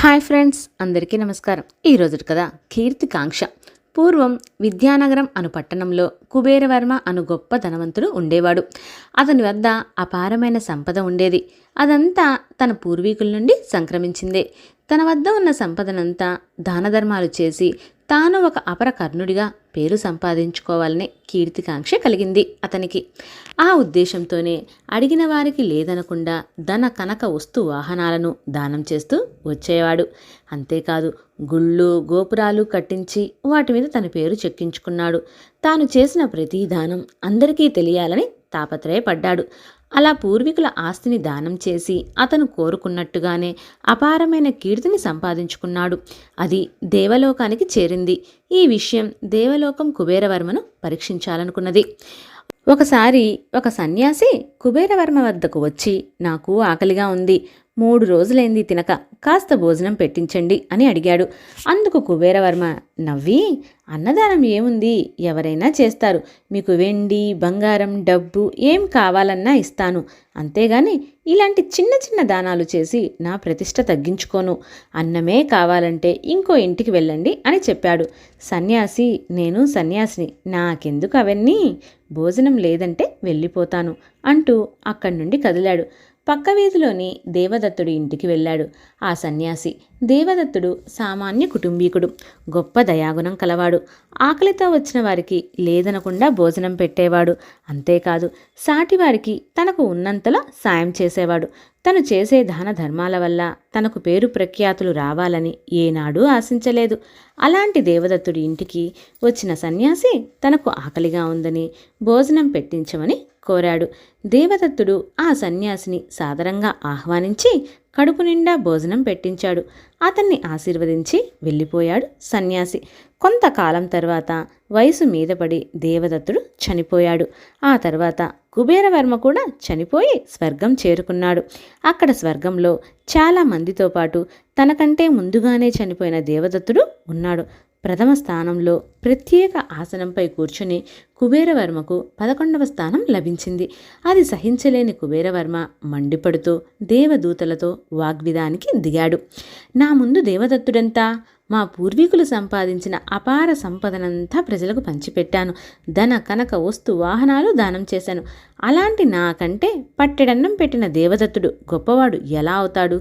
Hi friends, అందరికీ నమస్కారం. ఈరోజు కదా కీర్తికాంక్ష. పూర్వం విద్యానగరం అను పట్టణంలో కుబేరవర్మ అను గొప్ప ధనవంతుడు ఉండేవాడు. అతని వద్ద అపారమైన సంపద ఉండేది. అదంతా తన పూర్వీకుల నుండి సంక్రమించిందే. తన వద్ద ఉన్న సంపదనంతా దానధర్మాలు చేసి తాను ఒక అపర కర్ణుడిగా పేరు సంపాదించుకోవాలనే కీర్తికాంక్ష కలిగింది అతనికి. ఆ ఉద్దేశంతోనే అడిగిన వారికి లేదనకుండా ధన కనక వస్తు వాహనాలను దానం చేస్తూ వచ్చేవాడు. అంతేకాదు, గుళ్ళు గోపురాలు కట్టించి వాటి మీద తన పేరు చెక్కించుకున్నాడు. తాను చేసిన ప్రతి దానం అందరికీ తెలియాలని తాపత్రయపడ్డాడు. అలా పూర్వీకుల ఆస్తిని దానం చేసి అతను కోరుకున్నట్టుగానే అపారమైన కీర్తిని సంపాదించుకున్నాడు. అది దేవలోకానికి చేరింది. ఈ విషయం దేవలోకం కుబేరవర్మను పరీక్షించాలనుకున్నది. ఒకసారి ఒక సన్యాసి కుబేరవర్మ వద్దకు వచ్చి, నాకు ఆకలిగా ఉంది, 3 రోజులైంది తినక, కాస్త భోజనం పెట్టించండి అని అడిగాడు. అందుకు కుబేరవర్మ నవ్వి, అన్నదానం ఏముంది, ఎవరైనా చేస్తారు. మీకు వెండి బంగారం డబ్బు ఏం కావాలన్నా ఇస్తాను. అంతేగాని ఇలాంటి చిన్న చిన్న దానాలు చేసి నా ప్రతిష్ట తగ్గించుకోను. అన్నమే కావాలంటే ఇంకో ఇంటికి వెళ్ళండి అని చెప్పాడు. సన్యాసి, నేను సన్యాసిని, నాకెందుకు అవన్నీ, భోజనం లేదంటే వెళ్ళిపోతాను అంటూ అక్కడి నుండి కదిలాడు. పక్క వీధిలోని దేవదత్తుడి ఇంటికి వెళ్ళాడు. ఆ సన్యాసి దేవదత్తుడు సామాన్య కుటుంబీకుడు, గొప్ప దయాగుణం కలవాడు. ఆకలితో వచ్చిన వారికి లేదనకుండా భోజనం పెట్టేవాడు. అంతేకాదు, సాటివారికి తనకు ఉన్నంతలో సాయం చేసేవాడు. తను చేసే దాన ధర్మాల వల్ల తనకు పేరు ప్రఖ్యాతులు రావాలని ఏనాడూ ఆశించలేదు. అలాంటి దేవదత్తుడి ఇంటికి వచ్చిన సన్యాసి తనకు ఆకలిగా ఉందని భోజనం పెట్టించమని కోరాడు. దేవదత్తుడు ఆ సన్యాసిని సాదరంగా ఆహ్వానించి కడుపు నిండా భోజనం పెట్టించాడు. అతన్ని ఆశీర్వదించి వెళ్ళిపోయాడు సన్యాసి. కొంతకాలం తర్వాత వయసు మీద పడి దేవదత్తుడు చనిపోయాడు. ఆ తర్వాత కుబేరవర్మ కూడా చనిపోయి స్వర్గం చేరుకున్నాడు. అక్కడ స్వర్గంలో చాలా మందితో పాటు తనకంటే ముందుగానే చనిపోయిన దేవదత్తుడు ఉన్నాడు. ప్రథమ స్థానంలో ప్రత్యేక ఆసనంపై కూర్చుని కుబేరవర్మకు 11వ స్థానం లభించింది. అది సహించలేని కుబేరవర్మ మండిపడుతూ దేవదూతలతో వాగ్విదానికి దిగాడు. నా ముందు దేవదత్తుడంతా, మా పూర్వీకులు సంపాదించిన అపార సంపదనంతా ప్రజలకు పంచిపెట్టాను. ధన కనక వస్తు వాహనాలు దానం చేశాను. అలాంటి నాకంటే పట్టెడన్నం పెట్టిన దేవదత్తుడు గొప్పవాడు ఎలా అవుతాడు?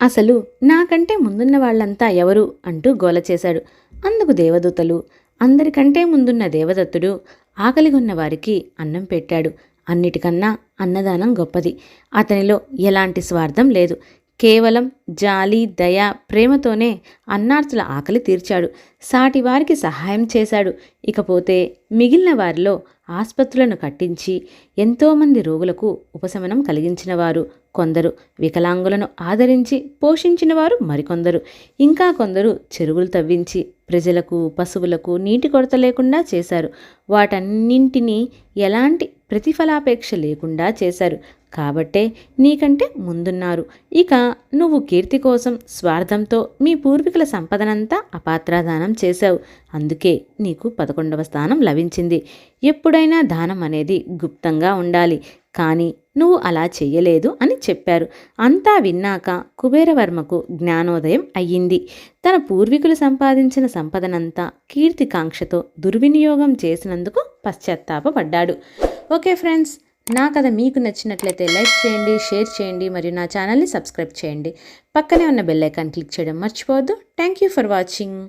అసలు నాకంటే ముందున్న వాళ్ళంతా ఎవరు అంటూ గోల చేశాడు. అందుకు దేవదూతలు, అందరికంటే ముందున్న దేవదత్తుడు ఆకలిగొన్న వారికి అన్నం పెట్టాడు. అన్నిటికన్నా అన్నదానం గొప్పది. అతనిలో ఎలాంటి స్వార్థం లేదు. కేవలం జాలి దయ ప్రేమతోనే అన్నార్తుల ఆకలి తీర్చాడు. సాటివారికి సహాయం చేశాడు. ఇకపోతే మిగిలిన వారిలో ఆసుపత్రులను కట్టించి ఎంతోమంది రోగులకు ఉపశమనం కలిగించిన వారు కొందరు, వికలాంగులను ఆదరించి పోషించిన వారు మరికొందరు, ఇంకా కొందరు చెరువులు తవ్వించి ప్రజలకు పశువులకు నీటి కొరత లేకుండా చేశారు. వాటన్నింటినీ ఎలాంటి ప్రతిఫలాపేక్ష లేకుండా చేశారు. కాబట్టే నీకంటే ముందున్నారు. ఇక నువ్వు కీర్తి కోసం స్వార్థంతో మీ పూర్వీకుల సంపదనంతా అపాత్రాదానం చేశావు. అందుకే నీకు 11వ స్థానం లభించింది. ఎప్పుడైనా దానం అనేది గుప్తంగా ఉండాలి, కానీ నువ్వు అలా చెయ్యలేదు అని చెప్పారు. అంతా విన్నాక కుబేరవర్మకు జ్ఞానోదయం అయ్యింది. తన పూర్వీకులు సంపాదించిన సంపదనంతా కీర్తికాంక్షతో దుర్వినియోగం చేసినందుకు పశ్చాత్తాపపడ్డాడు. ఓకే ఫ్రెండ్స్, నా కథ మీకు నచ్చినట్లయితే లైక్ చేయండి, షేర్ చేయండి మరియు నా ఛానల్ని సబ్స్క్రైబ్ చేయండి. పక్కనే ఉన్న బెల్ ఐకాన్ క్లిక్ చేయడం మర్చిపోవద్దు. Thank you for watching.